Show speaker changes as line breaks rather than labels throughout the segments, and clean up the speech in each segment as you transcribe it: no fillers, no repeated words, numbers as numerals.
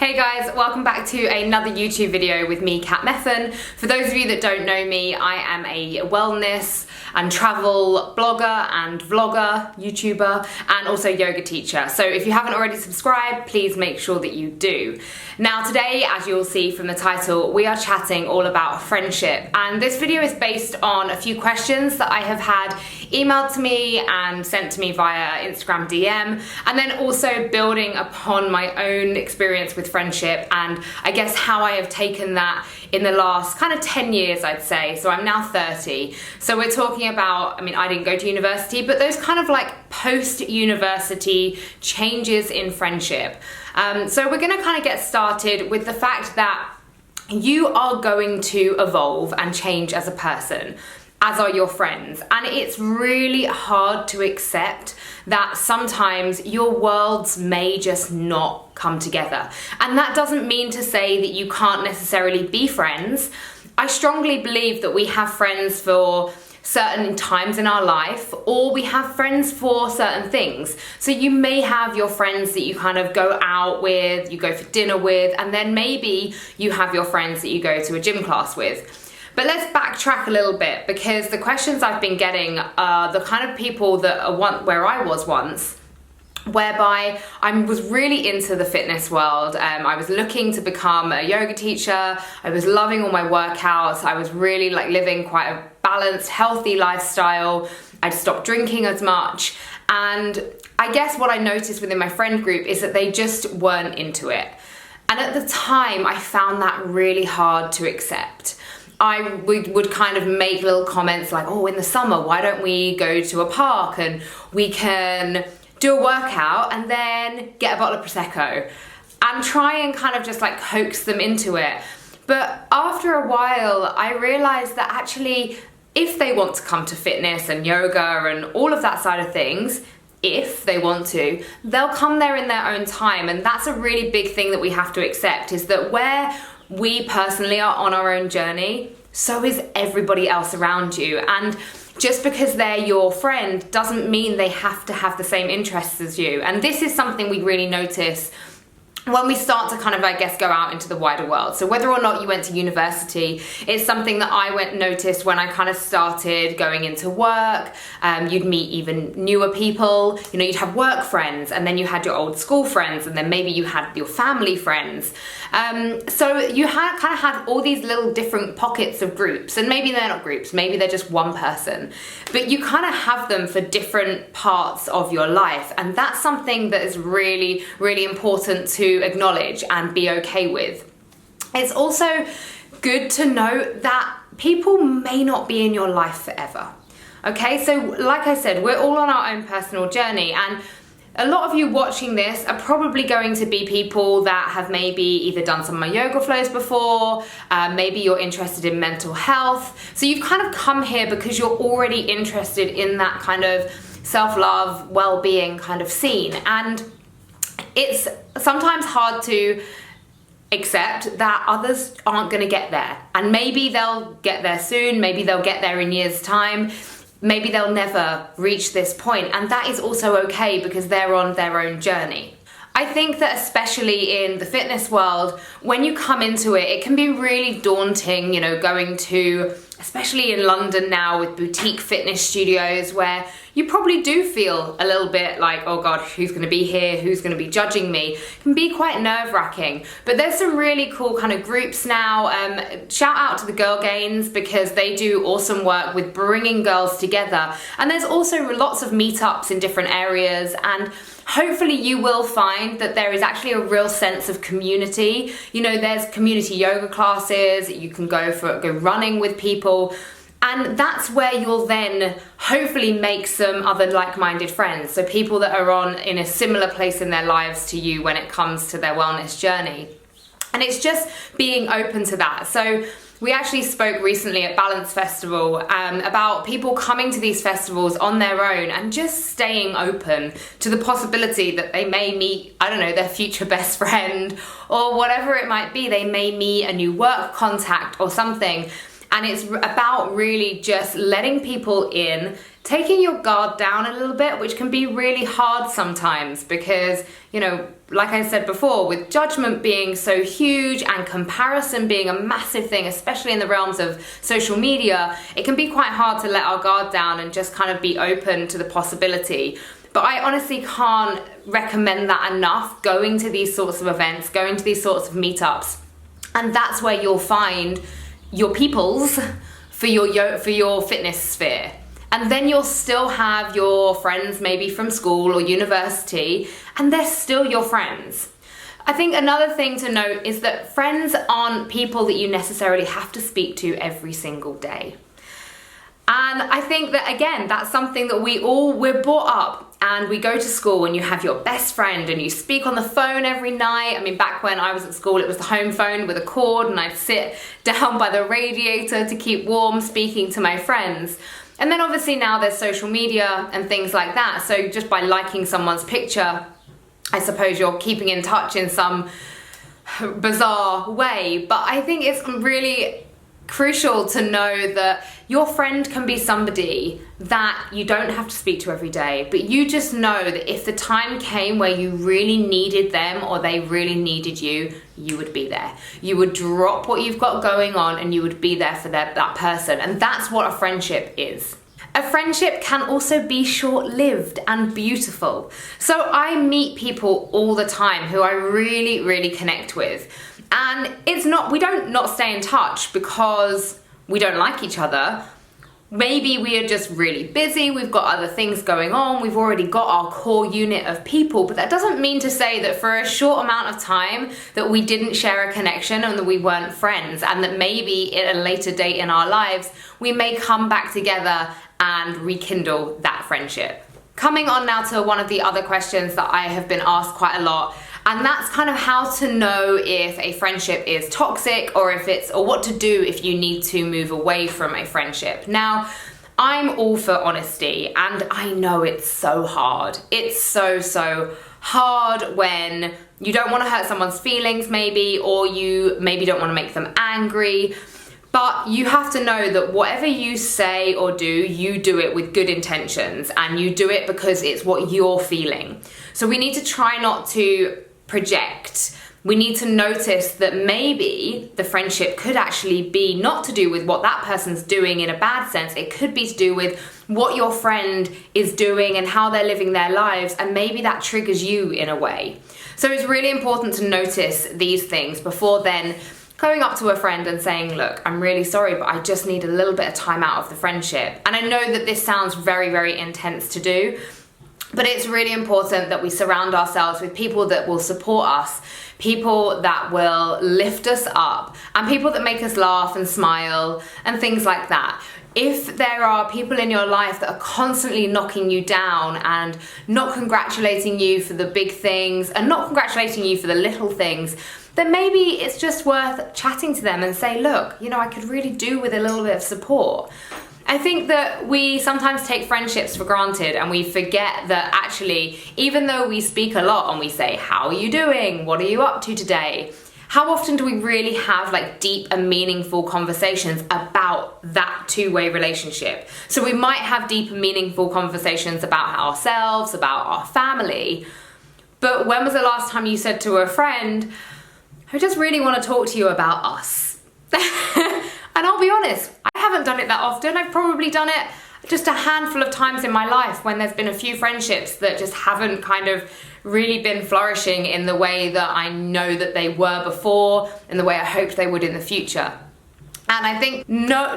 Hey guys, welcome back to another YouTube video with me, Kat Meffan. For those of you that don't know me, I am a wellness and travel blogger and vlogger, YouTuber, and also yoga teacher. So if you haven't already subscribed, please make sure that you do. Now today, as you'll see from the title, we are chatting all about friendship. And this video is based on a few questions that I have had emailed to me and sent to me via Instagram DM, and then also building upon my own experience with friendship and I guess how I have taken that in the last kind of 10 years, I'd say. So I'm now 30. So we're talking about, I didn't go to university, but those kind of like post-university changes in friendship. So we're gonna kind of get started with the fact that you are going to evolve and change as a person, as are your friends. And it's really hard to accept that sometimes your worlds may just not come together. And that doesn't mean to say that you can't necessarily be friends. I strongly believe that we have friends for certain times in our life, or we have friends for certain things. So you may have your friends that you kind of go out with, you go for dinner with, and then maybe you have your friends that you go to a gym class with. But let's backtrack a little bit, because the questions I've been getting are the kind of people that are where I was once, whereby I was really into the fitness world. I was looking to become a yoga teacher. I was loving all my workouts. I was really like living quite a balanced, healthy lifestyle. I'd stopped drinking as much. And I guess what I noticed within my friend group is that they just weren't into it. And at the time, I found that really hard to accept. I would kind of make little comments like, oh, in the summer, why don't we go to a park and we can do a workout and then get a bottle of Prosecco, and try and kind of just like coax them into it. But after a while, I realized that actually, if they want to come to fitness and yoga and all of that side of things, if they want to, they'll come there in their own time. And that's a really big thing that we have to accept, is that where we personally are on our own journey, so is everybody else around you. And just because they're your friend doesn't mean they have to have the same interests as you. And this is something we really notice when we start to kind of, I guess, go out into the wider world. So whether or not you went to university, it's something that I noticed when I kind of started going into work. You'd meet even newer people. You'd have work friends, and then you had your old school friends, and then maybe you had your family friends. So you kind of had all these little different pockets of groups, and maybe they're not groups, maybe they're just one person, but you kind of have them for different parts of your life. And that's something that is really, really important to acknowledge and be okay with. It's also good to note that people may not be in your life forever. Okay, so like I said, we're all on our own personal journey, and a lot of you watching this are probably going to be people that have maybe either done some of my yoga flows before, maybe you're interested in mental health. So you've kind of come here because you're already interested in that kind of self-love, well-being kind of scene. And it's sometimes hard to accept that others aren't going to get there. And maybe they'll get there soon, maybe they'll get there in years' time, maybe they'll never reach this point, and that is also okay because they're on their own journey. I think that especially in the fitness world, when you come into it, it can be really daunting, going to, especially in London now with boutique fitness studios, where you probably do feel a little bit like, oh God, who's gonna be here? Who's gonna be judging me? It can be quite nerve-wracking. But there's some really cool kind of groups now. Shout out to the Girl Gains, because they do awesome work with bringing girls together. And there's also lots of meetups in different areas, and hopefully you will find that there is actually a real sense of community. There's community yoga classes, you can go running with people, and that's where you'll then hopefully make some other like-minded friends. So people that are in a similar place in their lives to you when it comes to their wellness journey. And it's just being open to that. So we actually spoke recently at Balance Festival about people coming to these festivals on their own and just staying open to the possibility that they may meet, their future best friend, or whatever it might be. They may meet a new work contact or something. And it's about really just letting people in, taking your guard down a little bit, which can be really hard sometimes because, you know, like I said before, with judgment being so huge and comparison being a massive thing, especially in the realms of social media, it can be quite hard to let our guard down and just kind of be open to the possibility. But I honestly can't recommend that enough, going to these sorts of events, going to these sorts of meetups. And that's where you'll find your peoples for your fitness sphere. And then you'll still have your friends maybe from school or university, and they're still your friends. I think another thing to note is that friends aren't people that you necessarily have to speak to every single day. And I think that, again, that's something that we're brought up, and we go to school and you have your best friend and you speak on the phone every night. I mean, back when I was at school, it was the home phone with a cord, and I'd sit down by the radiator to keep warm speaking to my friends. And then obviously now there's social media and things like that. So just by liking someone's picture, I suppose you're keeping in touch in some bizarre way. But I think it's really crucial to know that your friend can be somebody that you don't have to speak to every day, but you just know that if the time came where you really needed them or they really needed you, you would be there. You would drop what you've got going on and you would be there for that person. And that's what a friendship is. A friendship can also be short-lived and beautiful. So I meet people all the time who I really, really connect with. And we don't not stay in touch because we don't like each other. Maybe we are just really busy, we've got other things going on, we've already got our core unit of people, but that doesn't mean to say that for a short amount of time that we didn't share a connection and that we weren't friends, and that maybe at a later date in our lives, we may come back together and rekindle that friendship. Coming on now to one of the other questions that I have been asked quite a lot, and that's kind of how to know if a friendship is toxic or what to do if you need to move away from a friendship. Now, I'm all for honesty, and I know it's so hard. It's so hard when you don't want to hurt someone's feelings maybe, or you maybe don't want to make them angry. But you have to know that whatever you say or do, you do it with good intentions, and you do it because it's what you're feeling. So we need to try not to project. We need to notice that maybe the friendship could actually be not to do with what that person's doing in a bad sense. It could be to do with what your friend is doing and how they're living their lives, and maybe that triggers you in a way. So it's really important to notice these things before then going up to a friend and saying, look, I'm really sorry, but I just need a little bit of time out of the friendship. And I know that this sounds very, very intense to do, but it's really important that we surround ourselves with people that will support us, people that will lift us up, and people that make us laugh and smile and things like that. If there are people in your life that are constantly knocking you down and not congratulating you for the big things and not congratulating you for the little things, then maybe it's just worth chatting to them and say, look, you know, I could really do with a little bit of support. I think that we sometimes take friendships for granted, and we forget that actually, even though we speak a lot and we say, how are you doing? What are you up to today? How often do we really have like deep and meaningful conversations about that two-way relationship? So we might have deep and meaningful conversations about ourselves, about our family, but when was the last time you said to a friend, I just really want to talk to you about us? And I'll be honest, I haven't done it that often. I've probably done it just a handful of times in my life when there's been a few friendships that just haven't kind of really been flourishing in the way that I know that they were before, in the way I hoped they would in the future. And I think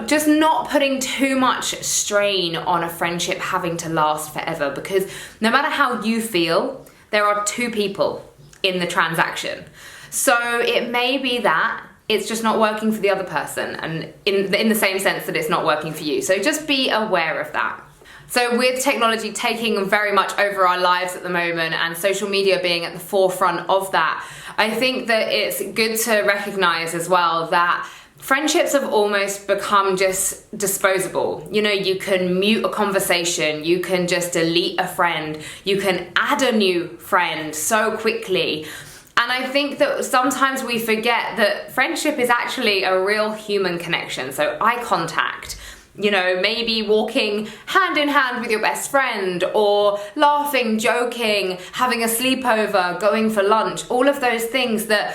just not putting too much strain on a friendship having to last forever, because no matter how you feel, there are two people in the transaction. So it may be that it's just not working for the other person, and in the same sense that it's not working for you. So just be aware of that. So with technology taking very much over our lives at the moment, and social media being at the forefront of that, I think that it's good to recognize as well that friendships have almost become just disposable. You know, you can mute a conversation, you can just delete a friend, you can add a new friend so quickly. And And I think that sometimes we forget that friendship is actually a real human connection. So eye contact, you know, maybe walking hand in hand with your best friend, or laughing, joking, having a sleepover, going for lunch, all of those things that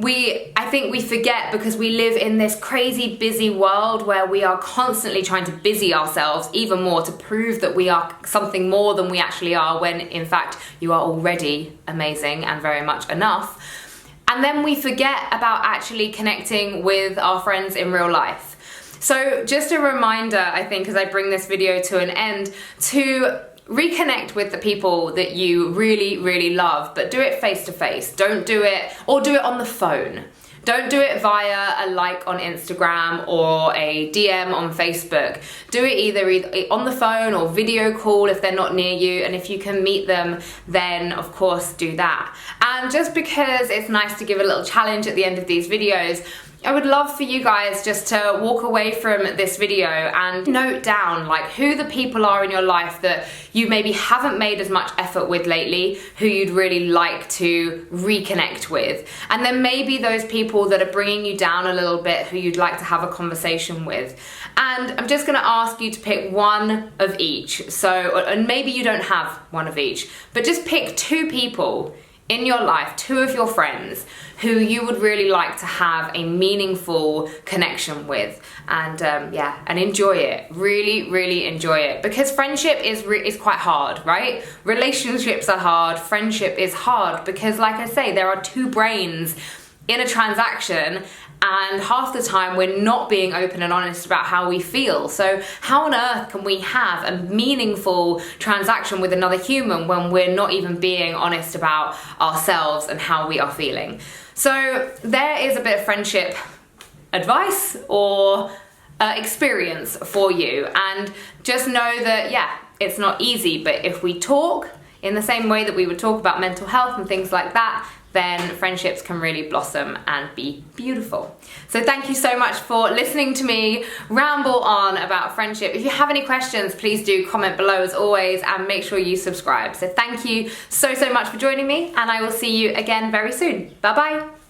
I think we forget because we live in this crazy busy world where we are constantly trying to busy ourselves even more to prove that we are something more than we actually are, when in fact you are already amazing and very much enough. And then we forget about actually connecting with our friends in real life. So just a reminder, I think, as I bring this video to an end, to reconnect with the people that you really, really love, but do it face to face. Don't do it, or do it on the phone. Don't do it via a like on Instagram or a DM on Facebook. Do it either on the phone or video call if they're not near you, and if you can meet them, then of course do that. And just because it's nice to give a little challenge at the end of these videos, I would love for you guys just to walk away from this video and note down like who the people are in your life that you maybe haven't made as much effort with lately, who you'd really like to reconnect with. And then maybe those people that are bringing you down a little bit, who you'd like to have a conversation with. And I'm just gonna ask you to pick one of each. So, and maybe you don't have one of each, but just pick two people in your life, two of your friends who you would really like to have a meaningful connection with, and and enjoy it. Really, really enjoy it, because friendship is quite hard, right? Relationships are hard, friendship is hard, because like I say, there are two brains in a transaction, and half the time we're not being open and honest about how we feel. So how on earth can we have a meaningful transaction with another human when we're not even being honest about ourselves and how we are feeling? So there is a bit of friendship advice or experience for you. And just know that, yeah, it's not easy, but if we talk in the same way that we would talk about mental health and things like that, then friendships can really blossom and be beautiful. So thank you so much for listening to me ramble on about friendship. If you have any questions, please do comment below as always, and make sure you subscribe. So thank you so much for joining me, and I will see you again very soon. Bye bye.